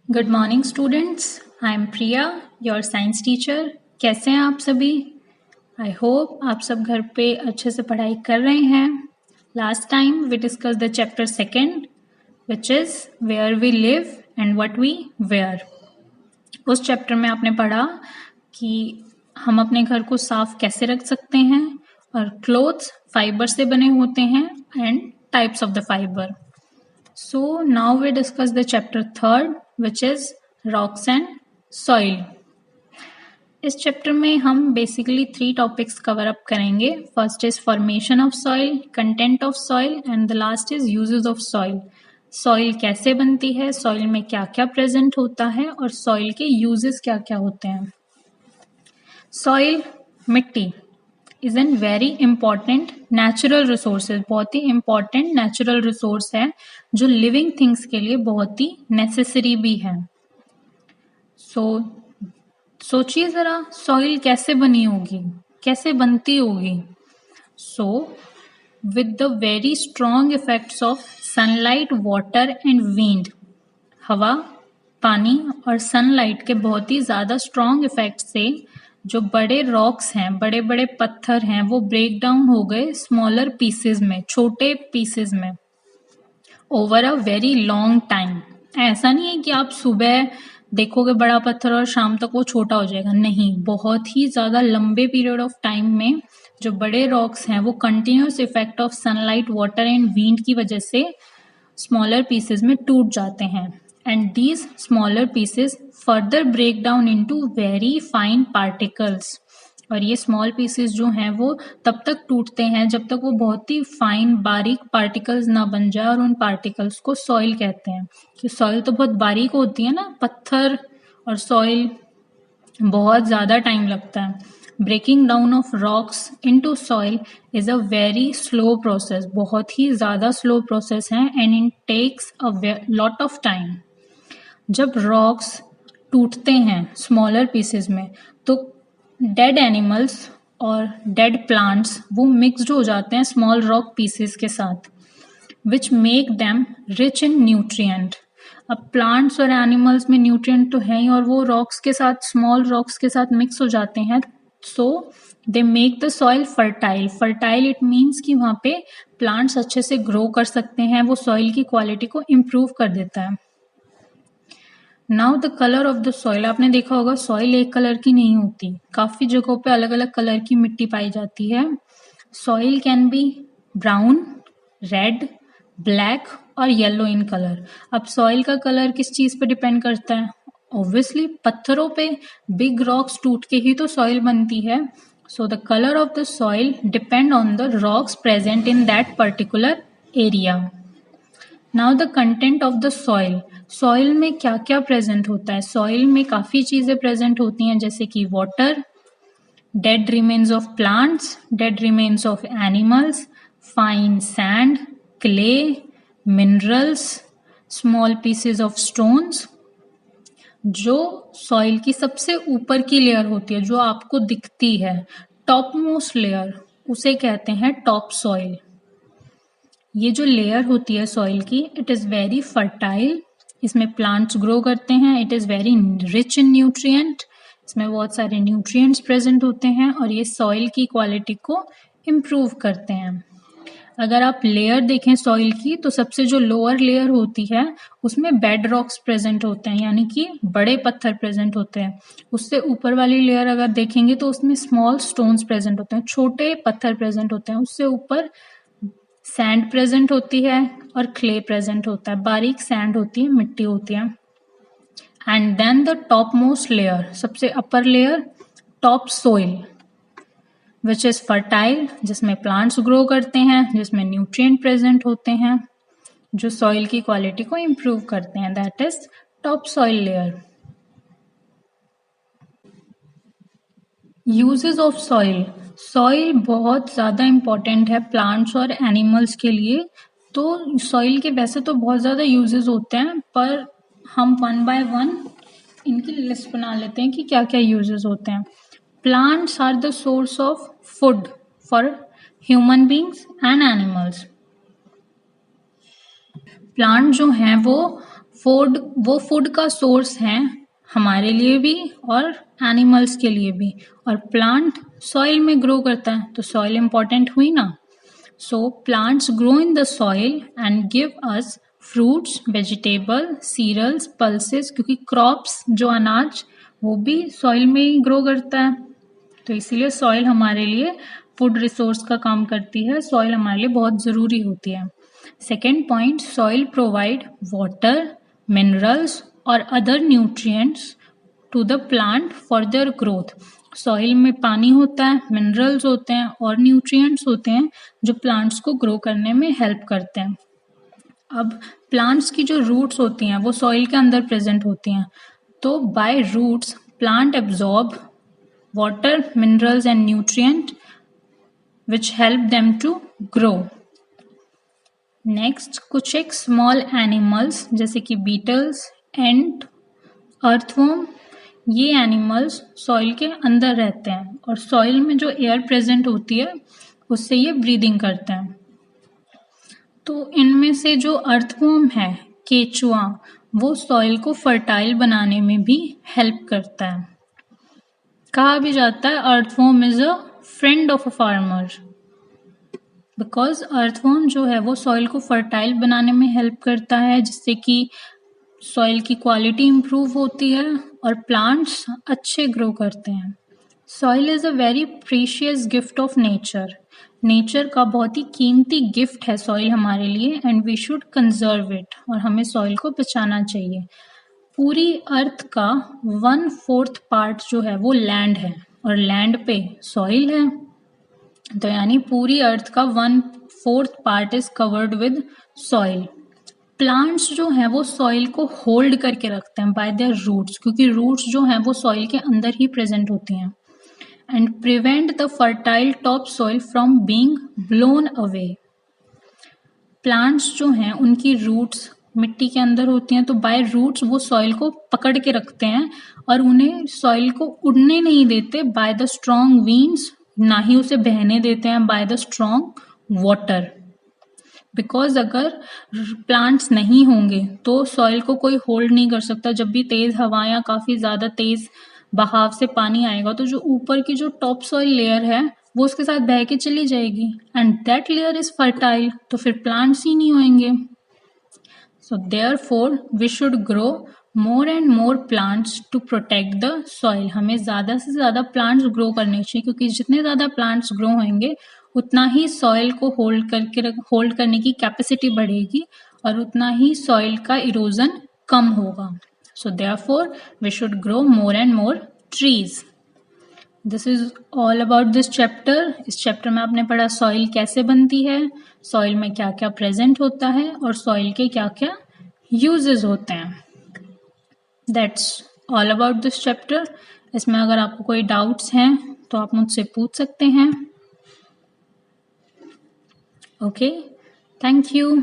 Good morning students, I am Priya, your science teacher. कैसे हैं आप सभी? आई होप आप सब घर पे अच्छे से पढ़ाई कर रहे हैं। Last time we discuss the chapter second which is where we live and what we wear. उस चैप्टर में आपने पढ़ा कि हम अपने घर को साफ कैसे रख सकते हैं और क्लोथ्स फाइबर से बने होते हैं and types of the fibre. So now we discuss the chapter third, which is rocks and soil. इस चैप्टर में हम बेसिकली 3 टॉपिक्स कवर अप करेंगे। First is formation of soil, content of soil and the last is uses of soil. Soil कैसे बनती है, soil में क्या क्या प्रेजेंट होता है और सॉइल के यूजेस क्या क्या होते हैं। सॉइल, मिट्टी, is an very important natural resources, बहुत ही इंपॉर्टेंट नेचुरल रिसोर्स है जो लिविंग थिंग्स के लिए बहुत ही नेसेसरी भी है। सोचिए जरा, सॉइल कैसे बनी होगी, कैसे बनती होगी। With the very strong effects of sunlight, water and wind, हवा, पानी और सनलाइट के बहुत ही ज्यादा स्ट्रॉन्ग इफेक्ट से जो बड़े रॉक्स हैं, बड़े बड़े पत्थर हैं, वो ब्रेक डाउन हो गए स्मॉलर पीसेस में, छोटे पीसेस में, over a very long time. ऐसा नहीं है कि आप सुबह देखोगे बड़ा पत्थर और शाम तक वो छोटा हो जाएगा, नहीं, बहुत ही ज्यादा लंबे पीरियड ऑफ टाइम में जो बड़े रॉक्स हैं वो continuous effect of sunlight, water and wind की वजह से स्मॉलर पीसेस में टूट जाते हैं and these smaller pieces further break down into very fine particles. और ये स्मॉल पीसेस जो हैं वो तब तक टूटते हैं जब तक वो बहुत ही फाइन बारीक पार्टिकल्स ना बन जाए, और उन पार्टिकल्स को सॉइल कहते हैं। कि सॉइल तो बहुत बारीक होती है ना, पत्थर और सॉइल बहुत ज्यादा टाइम लगता है। Breaking down of rocks into soil is a very slow process, बहुत ही ज्यादा स्लो प्रोसेस है and it takes a lot of time. जब रॉक्स टूटते हैं स्मॉलर पीसेस में तो डेड एनिमल्स और डेड प्लांट्स वो मिक्सड हो जाते हैं स्मॉल रॉक पीसेस के साथ, which make them rich in nutrient. अब प्लांट्स और एनिमल्स में न्यूट्रिएंट तो है ही, और वो रॉक्स के साथ, स्मॉल रॉक्स के साथ मिक्स हो जाते हैं, so they make the soil fertile. Fertile it means कि वहाँ पे प्लांट्स अच्छे से ग्रो कर सकते हैं, वो सॉइल की क्वालिटी को इम्प्रूव कर देता है। Now the colour of the soil, आपने देखा होगा सॉइल एक कलर की नहीं होती, काफी जगहों पे अलग अलग कलर की मिट्टी पाई जाती है। Soil can be brown, red, black और येलो इन कलर। अब सॉइल का कलर किस चीज पे डिपेंड करता है? ऑब्वियसली पत्थरों पे, बिग रॉक्स टूट के ही तो सॉइल बनती है। So the colour of the soil depend on the rocks present in that particular area. Now the content of the soil, soil में क्या क्या प्रेजेंट होता है? सॉइल में काफी चीजें प्रेजेंट होती हैं, जैसे कि water, dead remains of plants, dead remains of animals, fine sand, clay, minerals, small pieces of stones. जो सॉइल की सबसे ऊपर की लेयर होती है, जो आपको दिखती है, टॉप मोस्ट लेयर, उसे कहते हैं टॉप सॉइल। ये जो लेयर होती है सॉइल की, इट इज वेरी फर्टाइल, इसमें प्लांट्स ग्रो करते हैं, it is very rich in nutrient, इसमें बहुत सारे न्यूट्रिएंट्स प्रेजेंट होते हैं और ये सॉइल की क्वालिटी को इम्प्रूव करते हैं। अगर आप लेयर देखें सॉइल की, तो सबसे जो लोअर लेयर होती है उसमें बेड रॉक्स प्रेजेंट होते हैं, यानी कि बड़े पत्थर प्रेजेंट होते हैं। उससे ऊपर वाली लेयर अगर देखेंगे तो उसमें स्मॉल स्टोन्स प्रेजेंट होते हैं, छोटे पत्थर प्रेजेंट होते हैं। उससे ऊपर सैंड प्रेजेंट होती है और क्ले प्रेजेंट होता है, बारीक सैंड होती है, मिट्टी होती है। And then the topmost layer, सबसे upper layer, topsoil, which is fertile, जिसमें प्लांट्स ग्रो करते हैं, जिसमें न्यूट्रिएंट प्रेजेंट होते हैं, जो सॉइल की क्वालिटी को इम्प्रूव करते हैं, that is top soil layer. Uses of soil, soil बहुत ज्यादा इम्पोर्टेंट है प्लांट्स और एनिमल्स के लिए। तो सॉइल के वैसे तो बहुत ज्यादा यूजेस होते हैं, पर हम वन बाय वन इनकी लिस्ट बना लेते हैं कि क्या क्या यूजेस होते हैं। Plants are the source of food for human beings and animals. Plant जो हैं वो वो फूड का सोर्स है हमारे लिए भी और एनिमल्स के लिए भी। और प्लांट सॉइल में ग्रो करता है, तो सॉइल इम्पोर्टेंट हुई ना। So plants grow in the soil and give us fruits, vegetable, cereals, pulses, क्योंकि क्रॉप्स जो अनाज वो भी सॉइल में ही ग्रो करता है। तो इसीलिए सॉइल हमारे लिए फूड रिसोर्स का काम करती है, सॉइल हमारे लिए बहुत ज़रूरी होती है। Second point, soil provide water, minerals और other nutrients to the plant for their growth. Soil में पानी होता है, मिनरल्स होते हैं और न्यूट्रिएंट्स होते हैं जो प्लांट्स को ग्रो करने में हेल्प करते हैं। अब प्लांट्स की जो रूट्स होती हैं वो सॉइल के अंदर प्रेजेंट होती हैं, तो by roots plant absorb water, minerals and nutrient which help them to grow. Next, कुछ एक small animals जैसे कि beetles, ant, earthworm, ये एनिमल्स सॉइल के अंदर रहते हैं और सॉइल में जो एयर प्रेजेंट होती है उससे ये ब्रीदिंग करते हैं। तो इनमें से जो अर्थवॉर्म है, केचुआ, वो सॉइल को फर्टाइल बनाने में भी हेल्प करता है। कहा भी जाता है earthworm is a friend of a farmer, because earthworm जो है वो सॉइल को फर्टाइल बनाने में हेल्प करता है, जिससे कि सॉइल की क्वालिटी इम्प्रूव होती है और प्लांट्स अच्छे ग्रो करते हैं। Soil is a very precious gift of nature. Nature का बहुत ही कीमती गिफ्ट है सॉइल हमारे लिए, and we should conserve it, और हमें सॉइल को बचाना चाहिए। पूरी अर्थ का 1/4 पार्ट जो है वो लैंड है और लैंड पे सॉइल है, तो यानी पूरी अर्थ का 1/4 part is covered with soil. Plants जो हैं वो सॉइल को होल्ड करके रखते हैं बाय देयर रूट्स, क्योंकि रूट्स जो हैं वो सॉइल के अंदर ही प्रेजेंट होती हैं, and prevent the fertile top soil from being blown away. Plants जो हैं उनकी रूट्स मिट्टी के अंदर होती हैं, तो बाय रूट्स वो सॉइल को पकड़ के रखते हैं और उन्हें सॉइल को उड़ने नहीं देते बाय द स्ट्रॉन्ग विंड्स, ना ही उसे बहने देते हैं by the strong water. Because अगर प्लांट्स नहीं होंगे तो सॉइल को कोई होल्ड नहीं कर सकता। जब भी तेज हवा या काफी ज्यादा तेज बहाव से पानी आएगा तो जो ऊपर की जो टॉप सॉइल लेयर है वो उसके साथ बह के चली जाएगी, and that layer is fertile, तो फिर प्लांट्स ही नहीं होंगे। So therefore we should grow more and more plants to protect the soil. हमें ज़्यादा से ज़्यादा प्लांट्स ग्रो करने चाहिए, क्योंकि जितने ज़्यादा प्लांट्स ग्रो होंगे उतना ही सॉइल को होल्ड करने की कैपेसिटी बढ़ेगी और उतना ही सॉइल का इरोजन कम होगा। So therefore we should grow more and more trees. This is all about this chapter. इस चैप्टर में आपने पढ़ा सॉइल कैसे बनती है, सॉइल में क्या क्या प्रेजेंट होता है और सॉइल के क्या क्या यूजेस होते हैं। That's all about this chapter. इसमें अगर आपको कोई डाउट्स हैं तो आप मुझसे पूछ सकते हैं। Okay, thank you.